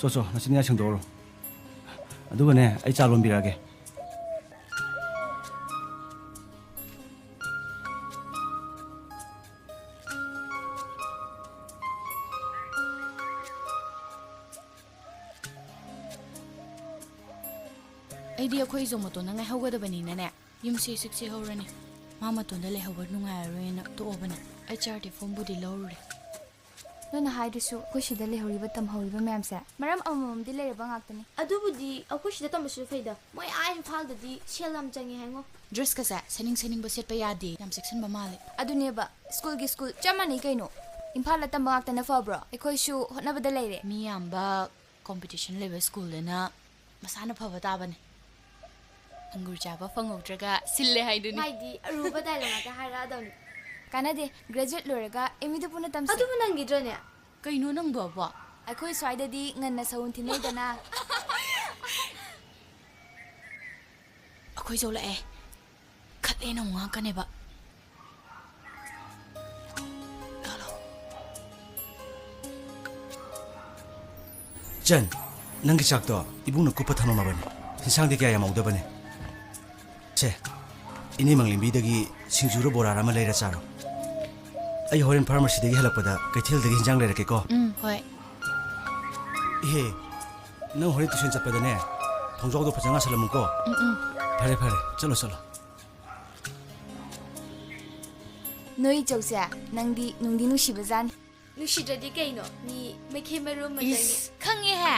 ꯆꯣ ꯅꯆꯤꯟꯌꯥ ꯁꯦꯡꯗꯣꯛꯑꯣ ꯑꯗꯨꯒꯅꯦ ꯑꯩ ꯆꯥ ꯂꯣꯟꯕꯤꯔꯛꯑꯒꯦ ꯑꯩꯗꯤ ꯑꯩꯈꯣꯏ ꯏꯖꯣꯃꯇꯣꯟꯅ ꯉꯥꯏꯍꯧꯒꯗꯕꯅꯤꯅꯅꯦ ꯌꯨꯝꯁꯦ ꯁꯤꯛꯁꯦ ꯍꯧꯔꯅꯤ ꯃꯥ ꯃꯇꯣꯟꯗ ꯂꯩꯍꯧꯕ ꯅꯨꯡꯉꯥꯏꯔꯔꯣꯏꯅ ꯇꯣꯛꯑꯕꯅꯦ ꯑꯩ ꯆꯥꯔꯇꯤ ꯐꯣꯝꯕꯨꯗꯤ ꯂꯧꯔꯨꯔꯦ ꯅꯣꯏꯅ ꯍꯥꯏꯗꯨꯁꯨ ꯑꯩꯈꯣꯏ ꯁꯤꯗ ꯂꯩꯍꯧꯔꯤꯕ ꯇꯝꯍꯧꯔꯤꯕ ꯃꯌꯥꯝꯁꯦ ꯃꯔꯝ ꯑꯃꯃꯝꯗꯤ ꯂꯩꯔꯕ ꯉꯥꯛꯇꯅꯤ ꯑꯗꯨꯕꯨꯗꯤ ꯑꯩꯈꯣꯏ ꯁꯤꯗ ꯇꯝꯕꯁꯨ ꯐꯩꯗ ꯃꯣꯏ ꯏꯝꯐꯥꯜꯗꯗꯤ ꯁꯦꯜ ꯌꯥꯝ ꯆꯪꯉꯦ ꯍꯥꯏꯉꯣ ꯗ꯭ꯔꯦꯁꯀꯁꯦ ꯁꯦꯠꯅꯤꯡꯕ ꯁꯦꯠꯄ ꯌꯥꯗꯦ ꯌꯥꯝ ꯆꯦꯛꯁꯤꯟꯕ ꯃꯥꯜꯂꯦ ꯑꯗꯨꯅꯦꯕ ꯁ꯭ꯀꯨꯜꯒꯤ ꯁ꯭ꯀꯨꯜ ꯆꯞ ꯃꯥꯟꯅꯩ ꯀꯩꯅꯣ ꯏꯝꯐꯥꯜꯗ ꯇꯝꯕ ꯉꯥꯛꯇꯅ ꯐꯕ꯭ꯔꯣ ꯑꯩꯈꯣꯏꯁꯨ ꯍꯣꯠꯅꯕꯗ ꯂꯩꯔꯦ ꯃꯤ ꯌꯥꯝꯕ ꯀꯣꯝꯄꯤꯇꯤꯁꯟ ꯂꯩꯕ ꯁ꯭ꯀꯨꯜꯗꯅ ꯃꯁꯥꯅ ꯐꯕ ꯇꯥꯕꯅꯦ ꯑꯪꯒꯨꯔ ꯆꯥꯕ ꯐꯪꯍꯧꯗ꯭ꯔꯒ ꯁꯤꯜꯂꯦ ꯍꯥꯏꯗꯨꯅꯤ ꯃꯥꯏꯗꯤ ꯑꯔꯨꯕ ꯗꯥꯏꯂꯣग ꯉꯥꯛꯇ ꯍꯥꯏꯔꯛꯑꯗꯧꯅꯤ ꯀꯥꯟꯅꯗꯦ ꯒ꯭ꯔꯦꯖꯨꯑꯦꯠ ꯂꯣꯏꯔꯒ ꯑꯦꯝ ꯄꯨꯟꯅ ꯇꯝꯁꯤ ꯑꯗꯨꯕꯨ ꯅꯪꯒꯤꯗ꯭ꯔꯅꯦ ꯀꯩꯅꯣ ꯅꯪꯕꯣ ꯑꯩꯈꯣꯏ ꯁ꯭ꯋꯥꯏꯗꯗꯤ ꯉꯟꯅ ꯁꯎꯟ ꯊꯤꯟꯅꯩꯗꯅ ꯑꯩꯈꯣꯏ ꯖꯣꯂꯛꯑꯦ ꯈꯠꯂꯦꯅ ꯑꯃꯨꯛ ꯉꯥꯡꯀꯅꯦꯕ ꯆꯟ ꯅꯪꯒꯤ ꯆꯥꯛꯇꯣ ꯏꯕꯨꯡꯅ ꯀꯨꯞꯄ ꯊꯝꯃꯝꯃꯕꯅꯦ ꯏꯟꯁꯥꯡꯗꯤ ꯀꯌꯥ ꯌꯥꯝꯍꯧꯗꯕꯅꯦ ꯁꯦ ꯏꯅꯦ ꯃꯪꯂꯦꯝꯕꯤꯗꯒꯤ ꯁꯤꯡꯖꯨꯔ ꯕꯣꯔꯥꯔ ꯑꯃ ꯂꯩꯔ ꯆꯥꯔꯣ ꯑꯩ ꯍꯣꯔꯦꯟ ꯐꯥꯔꯃꯥꯁꯤꯗꯒꯤ ꯍꯜꯂꯛꯄꯗ ꯀꯩꯊꯦꯜꯗꯒꯤ ꯍꯤꯟꯖꯥꯡ ꯂꯩꯔꯛꯀꯦꯀꯣ ꯍꯣꯏ ꯏꯍꯦ ꯅꯪ ꯍꯣꯔꯦꯟ ꯇꯨꯏꯁꯟ ꯆꯠꯄꯗꯅꯦ ꯊꯣꯡꯖꯥꯎꯗꯣ ꯐꯖꯅ ꯉꯥꯁꯜꯂꯝꯃꯨꯀꯣ ꯐꯔꯦ ꯆꯠꯂꯣ ꯅꯣꯏ ꯏꯆꯧꯁꯦ ꯅꯪꯗꯤ ꯅꯨꯡꯗꯤ ꯅꯨꯡꯁꯤꯕꯖꯥꯠꯅꯤ ꯅꯨꯡꯁꯤꯗ꯭ꯔꯗꯤ ꯀꯩꯅꯣ ꯃꯤ ꯃꯩꯈꯦ ꯃꯔꯨ ꯃꯇꯩꯅꯤ ꯈꯪꯉꯦꯍꯦ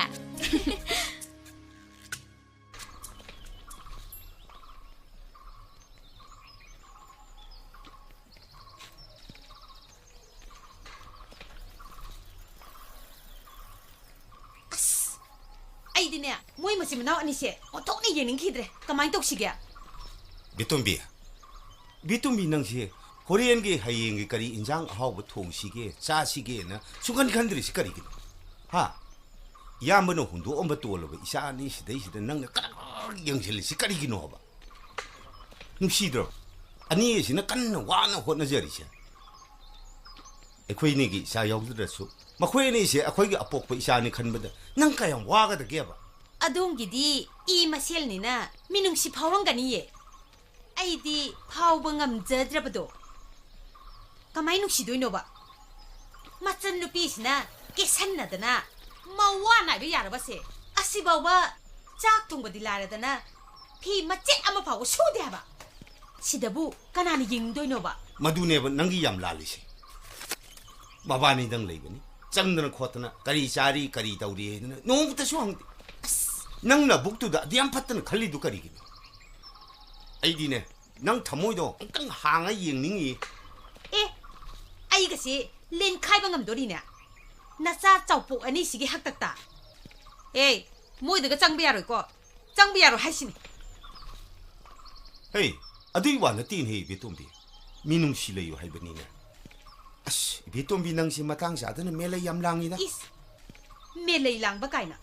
ꯑꯩꯗꯤꯅꯦ ꯃꯣꯏ ꯃꯆꯤꯟ ꯃꯅꯥꯎ ꯑꯅꯤꯁꯦ ꯑꯣꯟꯊꯣꯛꯅ ꯌꯦꯡꯅꯤꯡꯈꯤꯗ꯭ꯔꯦ ꯀꯃꯥꯏꯅ ꯇꯧꯁꯤꯒꯦ ꯕꯤꯇꯨꯝꯕꯤ ꯅꯪꯁꯤ ꯍꯣꯔꯦꯟꯒꯤ ꯍꯌꯦꯡꯒꯤ ꯀꯔꯤ ꯏꯟꯖꯥꯡ ꯑꯍꯥꯎꯕ ꯊꯣꯡꯁꯤꯒꯦ ꯆꯥꯁꯤꯒꯦꯅ ꯁꯨꯡꯈꯟ ꯈꯟꯗ꯭ꯔꯤꯁꯤ ꯀꯔꯤꯒꯤꯅꯣ ꯍꯥ ꯏꯌꯥꯝꯕꯅ ꯍꯨꯟꯗꯣꯛꯑꯝꯕ ꯇꯣꯜꯂꯕ ꯏꯆꯥ ꯑꯅꯤ ꯁꯤꯗꯩꯁꯤꯗ ꯅꯪꯅ ꯀꯔꯛ ꯌꯦꯡꯁꯤꯜꯂꯤꯁꯤ ꯀꯔꯤꯒꯤꯅꯣ ꯍꯥꯏꯕ ꯅꯨꯡꯁꯤꯗ꯭ꯔꯣ ꯑꯅꯤꯁꯤꯅ ꯀꯟꯅ ꯋꯥꯅ ꯍꯣꯠꯅꯖꯔꯤꯁꯦ ꯑꯩꯈꯣꯏꯅꯤꯒꯤ ꯏꯆꯥ ꯌꯥꯎꯖꯗ꯭ꯔꯁꯨ ꯃꯈꯣꯏ ꯑꯅꯤꯁꯦ ꯑꯩꯈꯣꯏꯒꯤ ꯑꯄꯣꯛꯄ ꯏꯆꯥꯅꯤ ꯈꯟꯕꯗ ꯅꯪ ꯀꯌꯥꯝ ꯋꯥꯒꯗꯒꯦꯕ ꯑꯗꯣꯝꯒꯤꯗꯤ ꯏ ꯃꯁꯦꯜꯅꯤꯅ ꯃꯤꯅꯨꯡꯁꯤ ꯐꯥꯎꯔꯝꯒꯅꯤꯌꯦ ꯑꯩꯗꯤ ꯐꯥꯎꯕ ꯉꯝꯖꯗ꯭ꯔꯕꯗꯣ ꯀꯃꯥꯏ ꯅꯨꯡꯁꯤꯗꯣꯏꯅꯣꯕ ꯃꯆꯟ ꯅꯨꯄꯤꯁꯤꯅ ꯀꯦꯁꯟꯅꯗꯅ ꯃꯋꯥ ꯅꯥꯏꯕ ꯌꯥꯔꯕꯁꯦ ꯑꯁꯤꯐꯥꯎꯕ ꯆꯥꯛ ꯊꯣꯡꯕꯗꯤ ꯂꯥꯏꯔꯗꯅ ꯐꯤ ꯃꯆꯦꯠ ꯑꯃ ꯐꯥꯎꯕ ꯁꯨꯗꯦ ꯍꯥꯏꯕ ꯁꯤꯗꯕꯨ ꯀꯅꯥꯅ ꯌꯦꯡꯗꯣꯏꯅꯣꯕ ꯃꯗꯨꯅꯦꯕ ꯅꯪꯒꯤ ꯌꯥꯝ ꯂꯥꯜꯂꯤꯁꯦ ꯃꯕꯥꯅꯤꯗꯪ ꯂꯩꯕꯅꯤ ꯆꯪꯗꯅ ꯈꯣꯠꯇꯅ ꯀꯔꯤ ꯆꯥꯔꯤ ꯀꯔꯤ ꯇꯧꯔꯤ ꯍꯥꯏꯗꯅ ꯅꯣꯡꯃꯇꯁꯨ ꯍꯪꯗꯦ ꯅꯪꯅ ꯕꯨꯛꯇꯨꯗ ꯑꯗꯨꯌꯥꯝ ꯐꯠꯇꯅ ꯈꯜꯂꯤꯗꯨ ꯀꯔꯤꯒꯤꯅꯣ ꯑꯩꯗꯤꯅꯦ ꯅꯪ ꯊꯃꯣꯏꯗꯣ ꯑꯝꯇꯪ ꯍꯥꯡꯉ ꯌꯦꯡꯅꯤꯡꯉꯤ ꯑꯦ ꯑꯩꯒꯁꯤ ꯂꯦꯟꯈꯥꯏꯕ ꯉꯝꯗꯣꯔꯤꯅꯦ ꯅꯆꯥ ꯆꯥꯎꯄꯣꯛ ꯑꯅꯤꯁꯤꯒꯤ ꯍꯛꯇꯛꯇ ꯑꯦ ꯃꯣꯏꯗꯒ ꯆꯪꯕ ꯌꯥꯔꯣꯏꯀꯣ ꯆꯪꯕ ꯌꯥꯔꯣꯏ ꯍꯥꯏꯁꯤꯅꯤ ꯍꯦ ꯑꯗꯨꯏ ꯋꯥ ꯅꯠꯇꯦꯅꯦ ꯕꯦꯇꯣꯝꯕꯤ ꯃꯤꯅꯨꯡꯁꯤ ꯂꯩꯌꯨ ꯍꯥꯏꯕꯅꯤꯅꯦ ꯑꯁ ꯕꯦꯇꯣꯝꯕꯤ ꯅꯪꯁꯤ ꯃꯇꯥꯡ ꯆꯥꯗꯅ ꯃꯦꯂꯩ ꯌꯥꯝ ꯂꯥꯡꯉꯤꯗ ꯏꯁ ꯃꯦꯂꯩ ꯂꯥꯡꯕ ꯀꯥꯏꯅ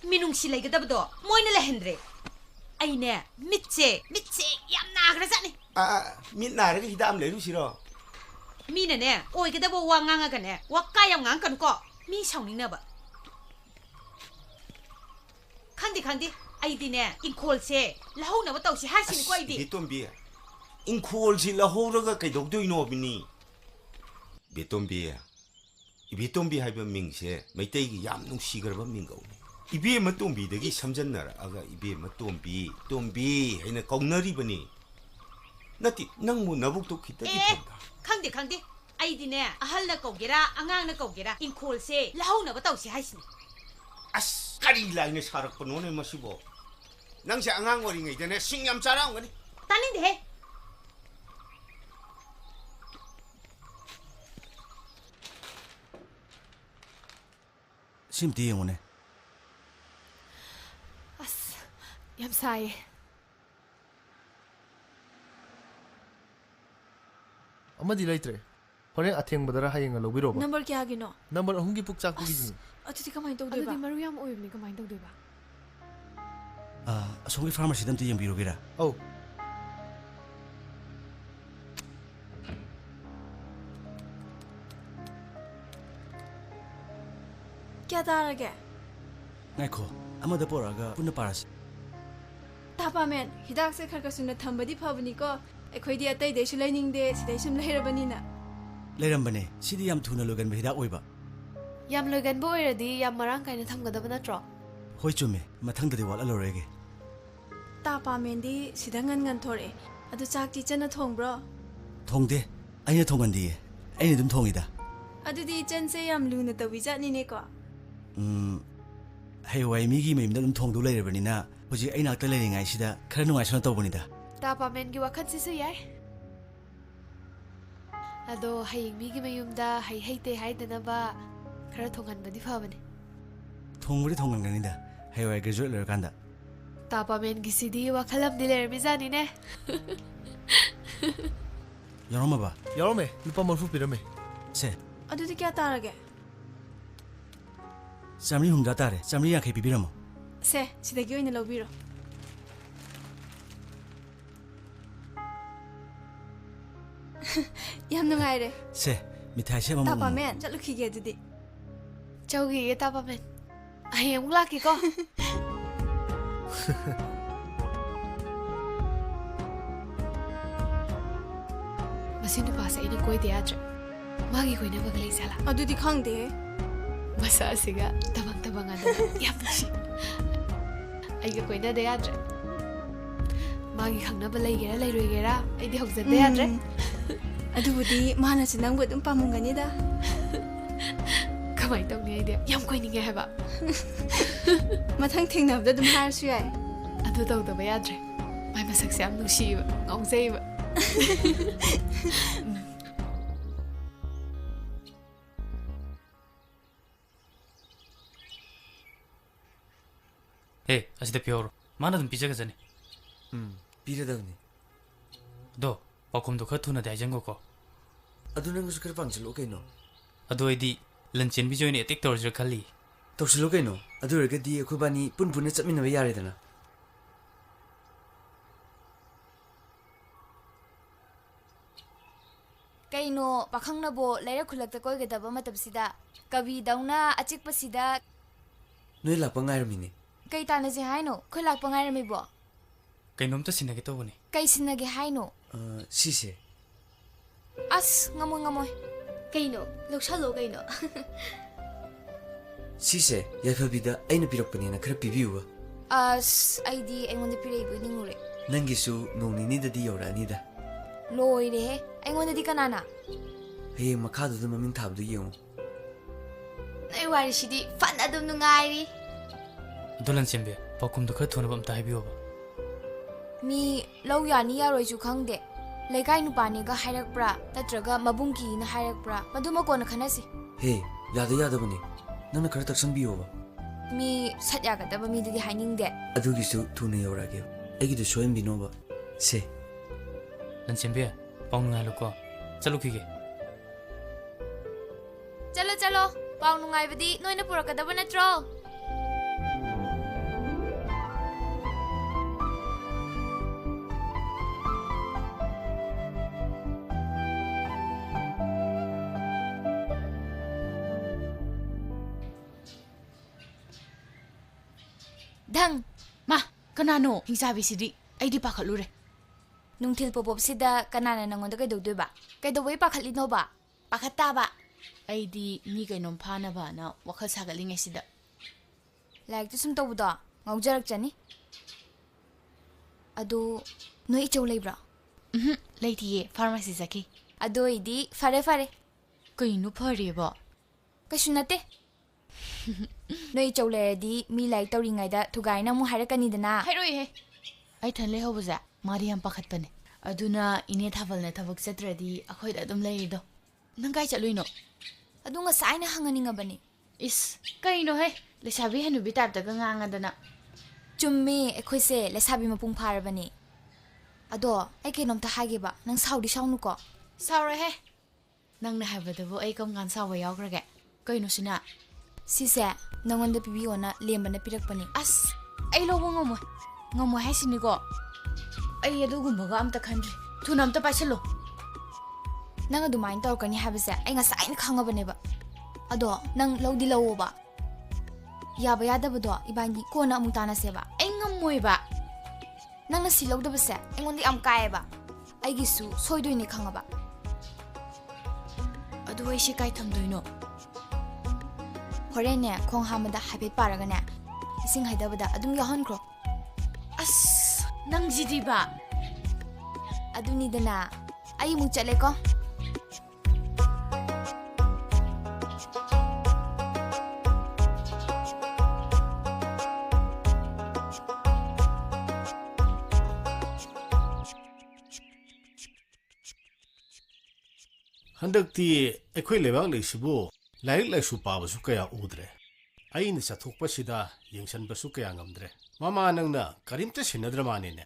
ꯃꯤꯅꯨꯡꯁꯤ ꯂꯩꯒꯗꯕꯗꯣ ꯃꯣꯏꯅ ꯂꯩꯍꯟꯗ꯭ꯔꯦ ꯑꯩꯅꯦ ꯃꯤꯠꯁꯦ ꯌꯥꯝ ꯅꯥꯈ꯭ꯔꯖꯥꯠꯅꯤ ꯃꯤꯠ ꯅꯥꯔꯒ ꯍꯤꯗꯥꯛ ꯑꯃ ꯂꯩꯔꯨꯁꯤꯔꯣ ꯃꯤꯅꯅꯦ ꯑꯣꯏꯒꯗꯕ ꯋꯥ ꯉꯥꯡꯉꯒꯅꯦ ꯋꯥꯀꯥ ꯌꯥꯝ ꯉꯥꯡꯀꯅꯨꯀꯣ ꯃꯤ ꯁꯥꯎꯅꯤꯡꯅꯕ ꯈꯪꯗꯦ ꯑꯩꯗꯤꯅꯦ ꯏꯪꯈꯣꯜꯁꯦ ꯂꯧꯍꯧꯅꯕ ꯇꯧꯁꯤ ꯍꯥꯏꯁꯤꯅꯤꯀꯣ ꯑꯩꯗꯤ ꯕꯦꯇꯣꯝꯕꯤ ꯏꯪꯈꯣꯜꯁꯤ ꯂꯧꯍꯧꯔꯒ ꯀꯩꯗꯧꯗꯣꯏꯅꯣ ꯕꯤꯅꯤ ꯏꯕꯦꯇꯣꯝꯕꯤ ꯍꯥꯏꯕ ꯃꯤꯡꯁꯦ ꯃꯩꯇꯩꯒꯤ ꯌꯥꯝ ꯅꯨꯡꯁꯤꯈ꯭ꯔꯕ ꯃꯤꯡꯒꯧꯅꯤ 이비에마 똥비덕이 삼전나라아가 이비에마 똥비 하이나 꺾너리버니 나티 낭무 나북도 기타기 던다 칸데 아이디네 아할나 거기라 앙앙나 거기라 인콜세 라우나가 따우시 하시네 아스 까리라이네 사락번 오네 마시보 낭시 앙앙거리가 이제네 싱얌 짜라온 거니 따닌데 심디 영혼에 ꯑꯁ ꯌꯥꯝ ꯁꯥꯏꯌꯦ ꯑꯃꯗꯤ ꯂꯩꯇ꯭ꯔꯦ ꯍꯣꯔꯦꯟ ꯑꯊꯦꯡꯕꯗꯔ ꯍꯌꯦꯡ ꯂꯧꯕꯤꯔꯣꯕ ꯅꯝꯕꯔ ꯀꯌꯥꯒꯤꯅꯣ ꯅꯝꯕꯔ 3ꯒꯤ ꯄꯨꯛ ꯆꯥꯛꯄꯒꯤꯗꯨꯅꯤ ꯑꯗꯨꯗꯤ ꯀꯃꯥꯏ ꯇꯧꯗꯣꯏꯕ ꯑꯗꯨꯗꯤ ꯃꯔꯨ ꯌꯥꯝ ꯑꯣꯏꯕꯅꯤ ꯀꯃꯥꯏ ꯇꯧꯗꯣꯏꯕ ꯑꯁꯣꯝꯒꯤ ꯐꯥꯔꯃꯥꯁꯤꯗ ꯑꯝꯇ ꯌꯦꯡꯕꯤꯔꯨꯒꯦꯔꯥ ꯑꯧ ꯀꯌꯥ ꯇꯥꯔꯒꯦ ꯉꯥꯏꯈꯣ ꯑꯃꯗ ꯄꯣꯔꯛꯑꯒ ꯄꯨꯟꯅ ꯄꯥꯔꯁꯤ ꯇꯥꯄꯥꯃꯦꯟ ꯍꯤꯗꯥꯛꯁꯦ ꯈꯔ ꯁꯨꯅ ꯊꯝꯕꯗꯤ ꯐꯕꯅꯤꯀꯣ ꯑꯩꯈꯣꯏꯗꯤ ꯑꯇꯩꯗꯩꯁꯨ ꯂꯩꯅꯤꯡꯗꯦ ꯁꯤꯗꯩ ꯁꯨꯝ ꯂꯩꯔꯕꯅꯤꯅ ꯂꯩꯔꯝꯕꯅꯦ ꯁꯤꯗꯤ ꯌꯥꯝ ꯊꯨꯅ ꯂꯣꯏꯒꯟꯕ ꯍꯤꯗꯥꯛ ꯑꯣꯏꯕ ꯌꯥꯝ ꯂꯣꯏꯒꯟꯕ ꯑꯣꯏꯔꯗꯤ ꯌꯥꯝ ꯃꯔꯥꯡ ꯀꯥꯏꯅ ꯊꯝꯒꯗꯕ ꯅꯠꯇ꯭ꯔꯣ ꯍꯣꯏ ꯆꯨꯝꯃꯦ ꯃꯊꯪꯗꯗꯤ ꯋꯥꯠꯍꯜꯂꯔꯣꯏꯒꯦ ꯇꯥꯄꯥꯃꯦꯟꯗꯤ ꯁꯤꯗ ꯉꯟ ꯊꯣꯔꯛꯑꯦ ꯑꯗꯨ ꯆꯥꯛꯇꯤ ꯏꯆꯟꯅ ꯊꯣꯡꯕ꯭ꯔꯣ ꯊꯣꯡꯗꯦ ꯑꯩꯅ ꯊꯣꯡꯒꯟꯗꯤꯌꯦ ꯑꯩꯅ ꯑꯗꯨꯝ ꯊꯣꯡꯉꯤꯗ ꯑꯗꯨꯗꯤ ꯏꯆꯟꯁꯦ ꯌꯥꯝ ꯂꯨꯅ ꯇꯧꯕꯤꯖꯥꯠꯅꯤꯅꯦꯀꯣ ꯍꯌꯦꯡꯋꯥꯏ ꯃꯤꯒꯤ ꯃꯌꯨꯝꯗ ꯑꯗꯨꯝ ꯊꯣꯡꯗꯧ ꯂꯩꯔꯕꯅꯤꯅ ꯍꯧꯖꯤꯛ ꯑꯩ ꯅꯥꯛꯇ ꯂꯩꯔꯤꯉꯩꯁꯤꯗ ꯈꯔ ꯅꯨꯡꯉꯥꯏꯁꯅ ꯇꯧꯕꯅꯤꯗ ꯇꯥꯄꯥꯃꯦꯟꯒꯤ ꯋꯥꯈꯜꯁꯤꯁꯨ ꯌꯥꯏ ꯑꯗꯣ ꯍꯌꯦꯡ ꯃꯤꯒꯤ ꯃꯌꯨꯝꯗ ꯍꯩꯇꯦ ꯍꯥꯏꯗꯅꯕ ꯈꯔ ꯊꯣꯡꯍꯟꯕꯗꯤ ꯐꯕꯅꯦ ꯊꯣꯡꯕꯨꯗꯤ ꯊꯣꯡꯍꯟꯒꯅꯤꯗ ꯍꯌꯦꯡꯋꯥꯏ ꯒ꯭ꯔꯦꯖꯨꯋꯦꯠ ꯂꯣꯏꯔꯀꯥꯟꯗ ꯇꯥꯄꯥꯃꯦꯟꯒꯤꯁꯤꯗꯤ ꯋꯥꯈꯜ ꯑꯃꯗꯤ ꯂꯩꯔꯝꯃꯤꯖꯥꯠꯅꯤꯅꯦ ꯌꯥꯎꯔꯝꯃꯕ ꯌꯥꯎꯔꯝꯃꯦ ꯂꯨꯄꯥ 30 ꯄꯤꯔꯝꯃꯦ ꯁꯦ ꯑꯗꯨꯗꯤ ꯀꯌꯥ ꯇꯥꯔꯒꯦ 150 ꯇꯥꯔꯦ 150 ꯄꯤꯕꯤꯔꯝꯃꯣ ꯁꯦ ꯁꯤꯗꯒꯤ ꯑꯣꯏꯅ ꯂꯧꯕꯤꯔꯣ ꯌꯥꯝ ꯅꯨꯡꯉꯥꯏꯔꯦ ꯁꯦ ꯃꯤꯊꯥꯏ ꯁꯦꯝ ꯑꯃ ꯇꯥꯄꯥꯃꯦꯟ ꯆꯠꯂꯨꯈꯤꯒꯦ ꯑꯗꯨꯗꯤ ꯆꯧꯒꯤꯒꯦ ꯇꯥꯄꯥꯃꯦꯟ ꯍꯌꯦꯡ ꯑꯃꯨꯛ ꯂꯥꯛꯀꯦꯀꯣ ꯃꯁꯤ ꯅꯨꯄꯥꯁꯦ ꯑꯩꯅ ꯀꯣꯏꯗ ꯌꯥꯗ꯭ꯔꯦ ꯃꯥꯒꯤ ꯀꯣꯏꯅꯕꯒ ꯂꯩꯖꯥꯠꯂꯥ ꯑꯗꯨꯗꯤ ꯈꯪꯗꯦ ꯃꯁꯥ ꯑꯁꯤꯒ ꯇꯕꯪ ꯑꯗꯨꯅ ꯌꯥꯝ ꯅꯨꯡꯁꯤ ꯑꯩꯒ ꯀꯣꯏꯅꯗ ꯌꯥꯗ꯭ꯔꯦ ꯃꯥꯒꯤ ꯈꯪꯅꯕ ꯂꯩꯒꯦꯔꯥ ꯂꯩꯔꯣꯏꯒꯦꯔꯥ ꯑꯩꯗꯤ ꯍꯧꯖꯗ ꯌꯥꯗ꯭ꯔꯦ ꯑꯗꯨꯕꯨꯗꯤ ꯃꯥꯅꯁꯨ ꯅꯪꯕꯨ ꯑꯗꯨꯝ ꯄꯥꯝꯃꯝꯒꯅꯤꯗ ꯀꯃꯥꯏꯅ ꯇꯧꯅꯤ ꯑꯩꯗꯤ ꯌꯥꯝ ꯀꯣꯏꯅꯤꯡꯉꯦ ꯍꯥꯏꯕ ꯃꯊꯪ ꯊꯦꯡꯅꯕꯗ ꯑꯗꯨꯝ ꯍꯥꯏꯔꯁꯨ ꯌꯥꯏ ꯑꯗꯨ ꯇꯧꯗꯕ ꯌꯥꯗ꯭ꯔꯦ ꯃꯥꯏ ꯃꯁꯛꯁꯦ ꯌꯥꯝ ꯅꯨꯡꯁꯤꯕ ꯉꯥꯎꯖꯩꯕ ꯍꯦ ꯑꯁꯤꯗ ꯄꯤꯍꯧꯔꯣ ꯃꯥꯅ ꯑꯗꯨꯝ ꯄꯤꯖꯒꯖꯅꯤ ꯄꯤꯔꯗꯕꯅꯤ ꯑꯗꯣ ꯄꯥꯎꯈꯨꯝꯗꯣ ꯈꯔ ꯊꯨꯅꯗꯤ ꯍꯥꯏꯖꯟꯈꯣꯀꯣ ꯑꯗꯨ ꯅꯪꯁꯨ ꯈꯔ ꯄꯥꯡꯁꯤꯜꯂꯣ ꯀꯩꯅꯣ ꯑꯗꯣ ꯑꯩꯗꯤ ꯂꯟ ꯆꯦꯟꯕꯤꯁꯦ ꯑꯣꯏꯅ ꯑꯦꯇꯦꯛ ꯇꯧꯔꯁꯤꯔ ꯈꯜꯂꯤ ꯇꯧꯁꯤꯜꯂꯣ ꯀꯩꯅꯣ ꯑꯗꯨ ꯑꯣꯏꯔꯒꯗꯤ ꯑꯩꯈꯣꯏꯕꯥꯅꯤ ꯄꯨꯟꯅ ꯆꯠꯃꯤꯟꯅꯕ ꯌꯥꯔꯦꯗꯅ ꯀꯩꯅꯣ ꯄꯥꯈꯪꯅꯕꯣ ꯂꯩꯔꯛ ꯈꯨꯜꯂꯛꯇ ꯀꯣꯏꯒꯗꯕ ꯃꯇꯝꯁꯤꯗ ꯀꯕꯤꯗꯧꯅ ꯑꯆꯤꯛꯄꯁꯤꯗ ꯅꯣꯏ ꯂꯥꯛꯄ ꯉꯥꯏꯔꯝꯃꯤꯅꯦ ꯀꯩ ꯇꯥꯟꯅꯁꯦ ꯍꯥꯏꯅꯣ ꯑꯩꯈꯣꯏ ꯂꯥꯛꯄ ꯉꯥꯏꯔꯝꯃꯤꯕꯣ ꯀꯩꯅꯣꯝꯇ ꯁꯤꯟꯅꯒꯦ ꯇꯧꯕꯅꯤ ꯀꯩ ꯁꯤꯟꯅꯒꯦ ꯍꯥꯏꯅꯣ ꯁꯤꯁꯦ ꯑꯁ ꯉꯝꯃꯣꯏ ꯀꯩꯅꯣ ꯂꯧꯁꯜꯂꯣ ꯀꯩꯅꯣ ꯁꯤꯁꯦ ꯌꯥꯏꯐꯕꯤꯗ ꯑꯩꯅ ꯄꯤꯔꯛꯄꯅꯦꯅ ꯈꯔ ꯄꯤꯕꯤꯌꯨꯕ ꯑꯁ ꯑꯩꯗꯤ ꯑꯩꯉꯣꯟꯗ ꯄꯤꯔꯛꯏꯕꯣꯏ ꯅꯤꯡꯉꯨꯔꯦ ꯅꯪꯒꯤꯁꯨ ꯅꯣꯡ ꯅꯤꯅꯤꯗꯗꯤ ꯌꯧꯔꯛꯑꯅꯤꯗ ꯂꯣꯏꯔꯦꯍꯦ ꯑꯩꯉꯣꯟꯗꯗꯤ ꯀꯅꯥꯅ ꯍꯌꯦꯡ ꯃꯈꯥꯗꯨꯗ ꯃꯃꯤꯡ ꯊꯥꯕꯗꯨ ꯌꯦꯡꯉꯨ ꯅꯣꯏ ꯋꯥꯔꯤꯁꯤꯗꯤ ꯐꯅ ꯑꯗꯨꯝ ꯅꯨꯡꯉꯥꯏꯔꯤ ꯑꯗꯣ ꯂꯟ ꯆꯦꯟꯕꯤ ꯄꯥꯎꯈꯨꯝꯗꯣ ꯈꯔ ꯊꯨꯅꯕ ꯑꯝꯇ ꯍꯥꯏꯕꯤꯌꯣꯕ ꯃꯤ ꯂꯧ ꯌꯥꯅꯤ ꯌꯥꯔꯣꯏꯁꯨ ꯈꯪꯗꯦ ꯂꯩꯀꯥꯏ ꯅꯨꯄꯥꯅꯤꯒ ꯍꯥꯏꯔꯛꯄ꯭ꯔꯥ ꯅꯠꯇ꯭ꯔꯒ ꯃꯕꯨꯡꯀꯤꯅ ꯍꯥꯏꯔꯛꯄ꯭ꯔꯥ ꯃꯗꯨꯃ ꯀꯣꯟꯅ ꯈꯟꯅꯁꯤ ꯍꯦ ꯌꯥꯗꯕꯅꯤ ꯅꯪꯅ ꯈꯔ ꯇꯛꯁꯟꯕꯤꯌꯣꯕ ꯃꯤ ꯁꯠ ꯌꯥꯒꯗꯕ ꯃꯤꯗꯨꯗꯤ ꯍꯥꯏꯅꯤꯡꯗꯦ ꯑꯗꯨꯒꯤꯁꯨ ꯊꯨꯅ ꯌꯧꯔꯛꯑꯒꯦ ꯑꯩꯒꯤꯗꯨ ꯁꯣꯏꯍꯟꯕꯤꯅꯣꯕ ꯁꯦ ꯂꯟ ꯆꯦꯟꯕꯤ ꯄꯥꯎ ꯅꯨꯡꯉꯥꯏꯍꯜꯂꯨꯀꯣ ꯆꯠꯂꯨꯈꯤꯒꯦ ꯆꯠꯂꯣ ꯄꯥꯎ ꯅꯨꯡꯉꯥꯏꯕꯗꯤ ꯅꯣꯏꯅ ꯄꯨꯔꯛꯀꯗꯕ ꯅꯠꯇ꯭ꯔꯣ ꯙꯪ ꯃꯥ ꯀꯅꯥꯅꯣ ꯍꯤꯡꯆꯥꯕꯤꯁꯤꯗꯤ ꯑꯩꯗꯤ ꯄꯥꯈꯠꯂꯨꯔꯦ ꯅꯨꯡꯊꯤꯜ ꯄꯣꯄꯣꯞꯁꯤꯗ ꯀꯅꯥꯅ ꯅꯪꯉꯣꯟꯗ ꯀꯩꯗꯧꯗꯣꯏꯕ ꯀꯩꯗꯧꯕꯩ ꯄꯥꯈꯠꯂꯤꯅꯣꯕ ꯄꯥꯈꯠꯇꯥꯕ ꯑꯩꯗꯤ ꯃꯤ ꯀꯩꯅꯣꯝ ꯐꯥꯅꯕꯅ ꯋꯥꯈꯜ ꯁꯥꯒꯠꯂꯤꯉꯩꯁꯤꯗ ꯂꯥꯏꯔꯤꯛꯇꯨ ꯁꯨꯝ ꯇꯧꯕꯗꯣ ꯉꯥꯎꯖꯔꯛꯆꯅꯤ ꯑꯗꯣ ꯅꯣꯏ ꯏꯆꯧ ꯂꯩꯕ꯭ꯔꯣ ꯂꯩꯇꯤꯌꯦ ꯐꯥꯔꯃꯥꯁꯤ ꯆꯠꯈꯤ ꯑꯗꯨ ꯑꯣꯏꯗꯤ ꯐꯔꯦ ꯀꯩꯅꯣ ꯐꯔꯦꯕ ꯀꯩꯁꯨ ꯅꯠꯇꯦ ꯅꯣꯏ ꯏꯆꯧ ꯂꯩꯔꯗꯤ ꯃꯤ ꯂꯥꯏꯔꯤꯛ ꯇꯧꯔꯤꯉꯩꯗ ꯊꯨꯒꯥꯏꯅ ꯑꯃꯨꯛ ꯍꯥꯏꯔꯛꯀꯅꯤꯗꯅ ꯍꯥꯏꯔꯣꯏꯍꯦ ꯑꯩ ꯊꯟ ꯂꯩꯍꯧꯕꯁꯦ ꯃꯥꯗꯤ ꯌꯥꯝ ꯄꯥꯈꯠꯄꯅꯦ ꯑꯗꯨꯅ ꯏꯅꯦ ꯊꯥꯕꯜꯅ ꯊꯕꯛ ꯆꯠꯇ꯭ꯔꯗꯤ ꯑꯩꯈꯣꯏꯗ ꯑꯗꯨꯝ ꯂꯩꯔꯤꯗꯣ ꯅꯪ ꯀꯥꯏ ꯆꯠꯂꯨꯏꯅꯣ ꯑꯗꯨ ꯉꯁꯥꯏꯅ ꯍꯪꯉꯅꯤꯡꯉꯕꯅꯤ ꯏꯁ ꯀꯩꯅꯣꯍꯦ ꯂꯩꯁꯥꯕꯤ ꯍꯅꯨꯕꯤ ꯇꯥꯏꯞꯇꯒ ꯉꯥꯡꯉꯗꯅ ꯆꯨꯝꯃꯦ ꯑꯩꯈꯣꯏꯁꯦ ꯂꯩꯁꯥꯕꯤ ꯃꯄꯨꯡ ꯐꯥꯔꯕꯅꯤ ꯑꯗꯣ ꯑꯩ ꯀꯩꯅꯣꯝꯇ ꯍꯥꯏꯒꯦꯕ ꯅꯪ ꯁꯥꯎꯗꯤ ꯁꯥꯎꯅꯨꯀꯣ ꯁꯥꯎꯔꯣꯏꯍꯦ ꯅꯪꯅ ꯍꯥꯏꯕꯗꯕꯨ ꯑꯩ ꯀꯔꯝ ꯀꯥꯟ ꯁꯥꯎꯕ ꯌꯥꯎꯈ꯭ꯔꯒꯦ ꯀꯩꯅꯣ ꯁꯤꯅ ꯁꯤꯁꯦ ꯅꯪꯉꯣꯟꯗ ꯄꯤꯕꯤꯌꯣꯅ ꯂꯦꯝꯕꯅ ꯄꯤꯔꯛꯄꯅꯤ ꯑꯁ ꯑꯩ ꯂꯧꯕ ꯉꯝꯃꯣꯏ ꯍꯥꯏꯁꯤꯅꯤꯀꯣ ꯑꯩ ꯑꯗꯨꯒꯨꯝꯕꯒ ꯑꯝꯇ ꯈꯟꯗ꯭ꯔꯤ ꯊꯨꯅ ꯑꯝꯇ ꯄꯥꯏꯁꯜꯂꯣ ꯅꯪ ꯑꯗꯨꯃꯥꯏꯅ ꯇꯧꯔꯛꯀꯅꯤ ꯍꯥꯏꯕꯁꯦ ꯑꯩ ꯉꯁꯥꯏꯅ ꯈꯪꯉꯕꯅꯦꯕ ꯑꯗꯣ ꯅꯪ ꯂꯧꯗꯤ ꯂꯧꯋꯣꯕ ꯌꯥꯕ ꯌꯥꯗꯕꯗꯣ ꯏꯕꯥꯅꯤ ꯀꯣꯟꯅ ꯑꯃꯨꯛ ꯇꯥꯟꯅꯁꯦꯕ ꯑꯩ ꯉꯝꯃꯣꯏꯕ ꯅꯪꯅ ꯁꯤ ꯂꯧꯗꯕꯁꯦ ꯑꯩꯉꯣꯟꯗ ꯌꯥꯝ ꯀꯥꯏꯑꯦꯕ ꯑꯩꯒꯤꯁꯨ ꯁꯣꯏꯗꯣꯏꯅꯦ ꯈꯪꯉꯕ ꯑꯗꯨ ꯑꯩ ꯁꯤ ꯀꯥꯏ ꯊꯝꯗꯣꯏꯅꯣ ꯍꯣꯔꯦꯟꯅꯦ ꯈꯣꯡ ꯍꯥꯝꯕꯗ ꯍꯥꯏꯐꯦꯠ ꯄꯥꯔꯒꯅꯦ ꯏꯁꯤꯡ ꯍꯩꯗꯕꯗ ꯑꯗꯨꯝ ꯌꯥꯎꯍꯟꯈ꯭ꯔꯣ ꯑꯁ ꯅꯪꯁꯤꯗꯤꯕ ꯑꯗꯨꯅꯤꯗꯅ ꯑꯩ ꯑꯃꯨꯛ ꯆꯠꯂꯦꯀꯣ ꯍꯟꯗꯛꯇꯤ ꯑꯩꯈꯣꯏ ꯂꯩꯕꯥꯛ ꯂꯩꯁꯤꯕꯨ ꯂꯥꯏꯔꯤꯛ ꯂꯥꯏꯁꯨ ꯄꯥꯕꯁꯨ ꯀꯌꯥ ꯎꯗ꯭ꯔꯦ ꯑꯩꯅ ꯆꯠꯊꯣꯛꯄꯁꯤꯗ ꯌꯦꯡꯁꯟꯕꯁꯨ ꯀꯌꯥ ꯉꯝꯗ꯭ꯔꯦ ꯃꯃꯥ ꯅꯪꯅ ꯀꯔꯤꯝꯇ ꯁꯤꯟꯅꯗ꯭ꯔ ꯃꯥꯅꯤꯅꯦ